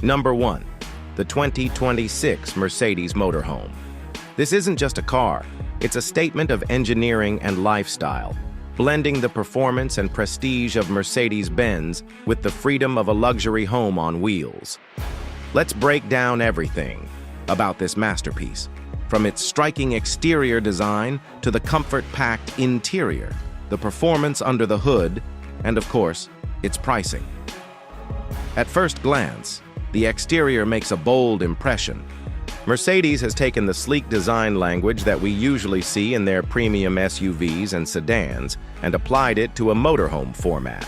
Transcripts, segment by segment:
Number 1. The 2026 Mercedes Motorhome. This isn't just a car, it's a statement of engineering and lifestyle, blending the performance and prestige of Mercedes-Benz with the freedom of a luxury home on wheels. Let's break down everything about this masterpiece, from its striking exterior design to the comfort-packed interior, the performance under the hood, and of course, its pricing. At first glance, the exterior makes a bold impression. Mercedes has taken the sleek design language that we usually see in their premium SUVs and sedans and applied it to a motorhome format.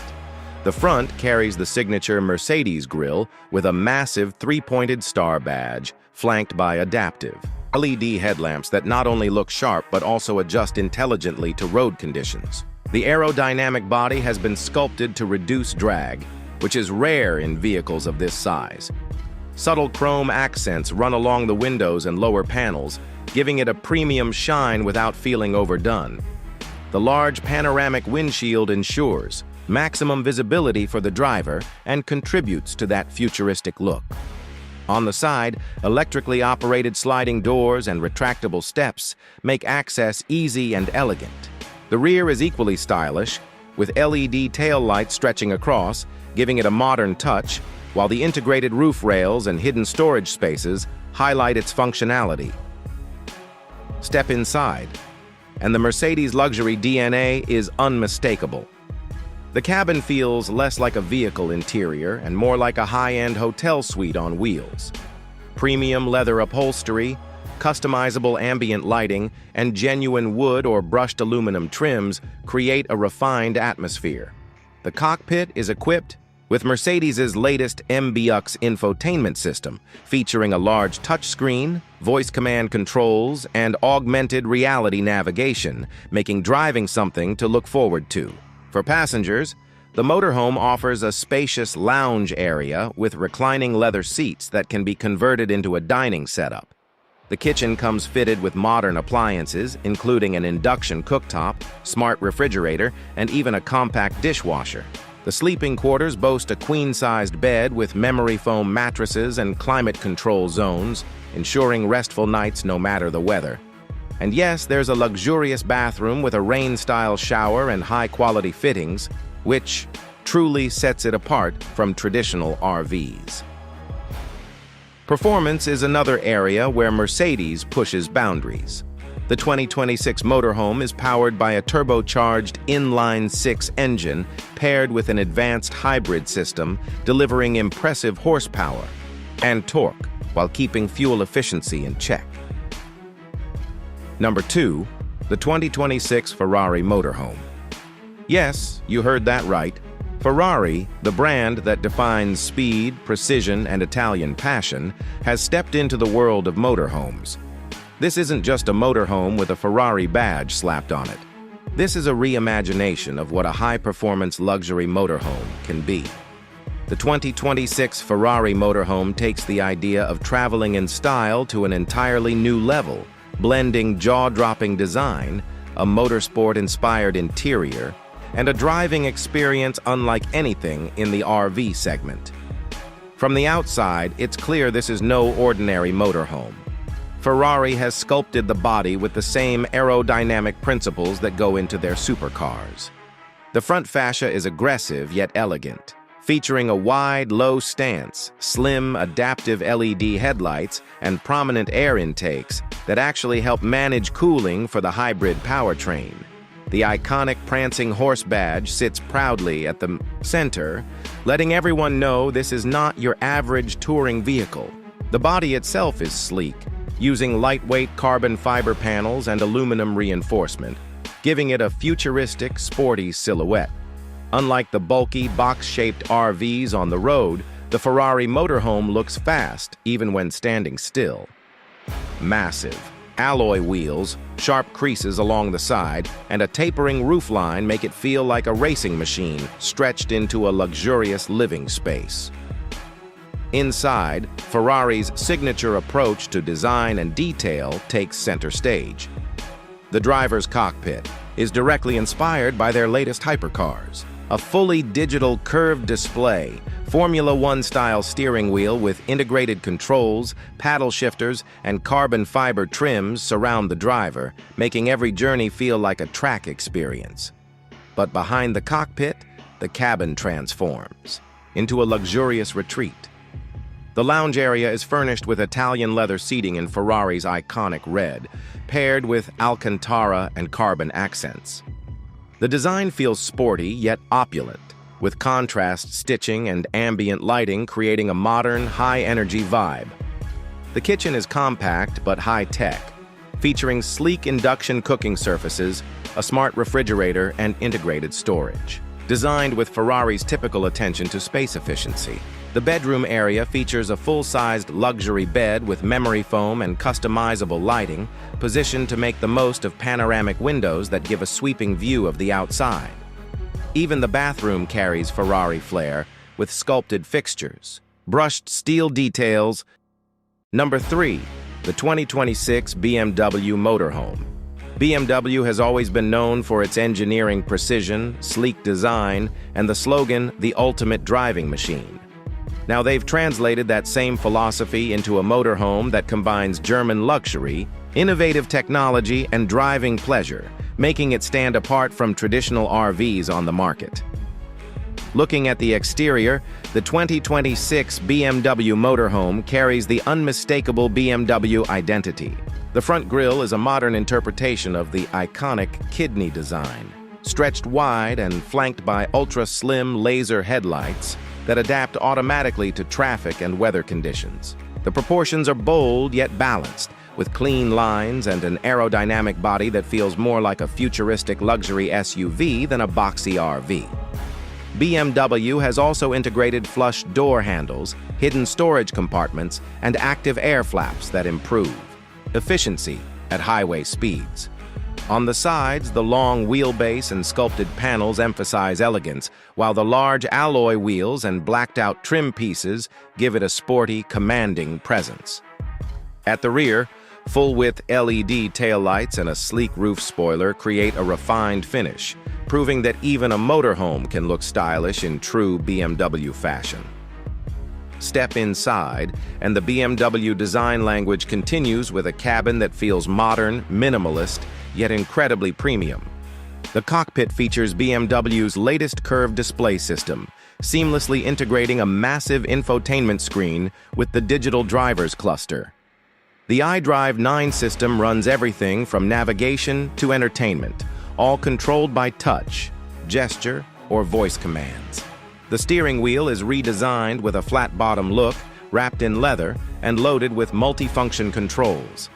The front carries the signature Mercedes grille with a massive three-pointed star badge, flanked by adaptive LED headlamps that not only look sharp but also adjust intelligently to road conditions. The aerodynamic body has been sculpted to reduce drag, which is rare in vehicles of this size. Subtle chrome accents run along the windows and lower panels, giving it a premium shine without feeling overdone. The large panoramic windshield ensures maximum visibility for the driver and contributes to that futuristic look. On the side, electrically operated sliding doors and retractable steps make access easy and elegant. The rear is equally stylish, with LED taillights stretching across, giving it a modern touch, while the integrated roof rails and hidden storage spaces highlight its functionality. Step inside, and the Mercedes luxury DNA is unmistakable. The cabin feels less like a vehicle interior and more like a high-end hotel suite on wheels. Premium leather upholstery, customizable ambient lighting, and genuine wood or brushed aluminum trims create a refined atmosphere. The cockpit is equipped with Mercedes's latest MBUX infotainment system, featuring a large touchscreen, voice command controls, and augmented reality navigation, making driving something to look forward to. For passengers, the motorhome offers a spacious lounge area with reclining leather seats that can be converted into a dining setup. The kitchen comes fitted with modern appliances, including an induction cooktop, smart refrigerator, and even a compact dishwasher. The sleeping quarters boast a queen-sized bed with memory foam mattresses and climate control zones, ensuring restful nights no matter the weather. And yes, there's a luxurious bathroom with a rain-style shower and high-quality fittings, which truly sets it apart from traditional RVs. Performance is another area where Mercedes pushes boundaries. The 2026 Motorhome is powered by a turbocharged inline-six engine paired with an advanced hybrid system, delivering impressive horsepower and torque while keeping fuel efficiency in check. Number 2, the 2026 Ferrari Motorhome. Yes, you heard that right. Ferrari, the brand that defines speed, precision, and Italian passion, has stepped into the world of motorhomes. This isn't just a motorhome with a Ferrari badge slapped on it. This is a reimagination of what a high-performance luxury motorhome can be. The 2026 Ferrari Motorhome takes the idea of traveling in style to an entirely new level, blending jaw-dropping design, a motorsport-inspired interior, and a driving experience unlike anything in the RV segment. From the outside, it's clear this is no ordinary motorhome. Ferrari has sculpted the body with the same aerodynamic principles that go into their supercars. The front fascia is aggressive yet elegant, featuring a wide, low stance, slim, adaptive LED headlights, and prominent air intakes that actually help manage cooling for the hybrid powertrain. The iconic prancing horse badge sits proudly at the center, letting everyone know this is not your average touring vehicle. The body itself is sleek, using lightweight carbon fiber panels and aluminum reinforcement, giving it a futuristic, sporty silhouette. Unlike the bulky, box-shaped RVs on the road, the Ferrari Motorhome looks fast, even when standing still. Massive alloy wheels, sharp creases along the side, and a tapering roofline make it feel like a racing machine stretched into a luxurious living space. Inside, Ferrari's signature approach to design and detail takes center stage. The driver's cockpit is directly inspired by their latest hypercars. a fully digital curved display, Formula One-style steering wheel with integrated controls, paddle shifters, and carbon fiber trims surround the driver, making every journey feel like a track experience. But behind the cockpit, the cabin transforms into a luxurious retreat. The lounge area is furnished with Italian leather seating in Ferrari's iconic red, paired with Alcantara and carbon accents. The design feels sporty yet opulent, with contrast stitching and ambient lighting creating a modern, high-energy vibe. The kitchen is compact but high-tech, featuring sleek induction cooking surfaces, a smart refrigerator, and integrated storage. Designed with Ferrari's typical attention to space efficiency, the bedroom area features a full-sized luxury bed with memory foam and customizable lighting, positioned to make the most of panoramic windows that give a sweeping view of the outside. Even the bathroom carries Ferrari flair, with sculpted fixtures, brushed steel details. Number 3. The 2026 BMW Motorhome. BMW has always been known for its engineering precision, sleek design, and the slogan, "The ultimate driving machine." Now they've translated that same philosophy into a motorhome that combines German luxury, innovative technology, and driving pleasure, making it stand apart from traditional RVs on the market. Looking at the exterior, the 2026 BMW Motorhome carries the unmistakable BMW identity. The front grille is a modern interpretation of the iconic kidney design, stretched wide and flanked by ultra-slim laser headlights that adapt automatically to traffic and weather conditions. The proportions are bold yet balanced, with clean lines and an aerodynamic body that feels more like a futuristic luxury SUV than a boxy RV. BMW has also integrated flush door handles, hidden storage compartments, and active air flaps that improve efficiency at highway speeds. On the sides, the long wheelbase and sculpted panels emphasize elegance, while the large alloy wheels and blacked-out trim pieces give it a sporty, commanding presence. At the rear, full-width LED taillights and a sleek roof spoiler create a refined finish, proving that even a motorhome can look stylish in true BMW fashion. Step inside, and the BMW design language continues with a cabin that feels modern, minimalist, yet incredibly premium. The cockpit features BMW's latest curved display system, seamlessly integrating a massive infotainment screen with the digital driver's cluster. The iDrive 9 system runs everything from navigation to entertainment, all controlled by touch, gesture, or voice commands. The steering wheel is redesigned with a flat-bottom look, wrapped in leather, and loaded with multifunction controls.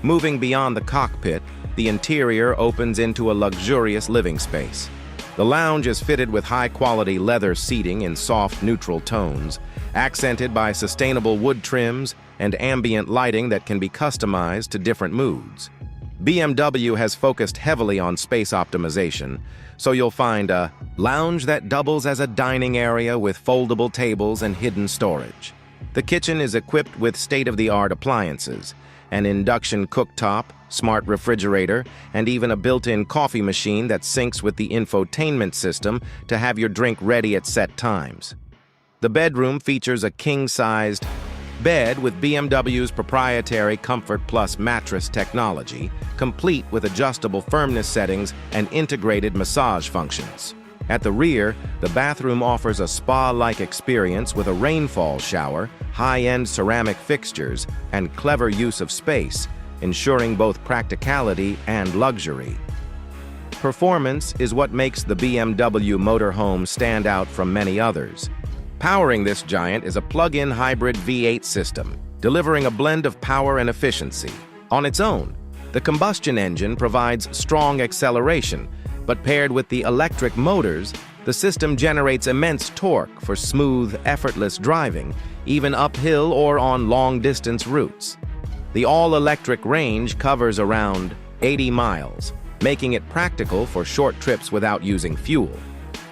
Moving beyond the cockpit, the interior opens into a luxurious living space. The lounge is fitted with high-quality leather seating in soft, neutral tones, accented by sustainable wood trims and ambient lighting that can be customized to different moods. BMW has focused heavily on space optimization, so you'll find a lounge that doubles as a dining area with foldable tables and hidden storage. The kitchen is equipped with state-of-the-art appliances, an induction cooktop, smart refrigerator, and even a built-in coffee machine that syncs with the infotainment system to have your drink ready at set times. The bedroom features a king-sized bed with BMW's proprietary Comfort Plus mattress technology, complete with adjustable firmness settings and integrated massage functions. At the rear, the bathroom offers a spa-like experience with a rainfall shower, high-end ceramic fixtures, and clever use of space, ensuring both practicality and luxury. Performance is what makes the BMW Motorhome stand out from many others. Powering this giant is a plug-in hybrid V8 system, delivering a blend of power and efficiency. On its own, the combustion engine provides strong acceleration, but paired with the electric motors, the system generates immense torque for smooth, effortless driving, even uphill or on long-distance routes. The all-electric range covers around 80 miles, making it practical for short trips without using fuel.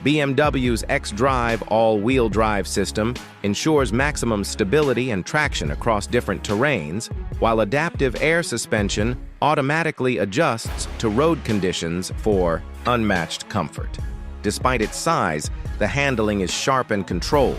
BMW's xDrive all-wheel drive system ensures maximum stability and traction across different terrains, while adaptive air suspension automatically adjusts to road conditions for unmatched comfort. Despite its size, the handling is sharp and controlled,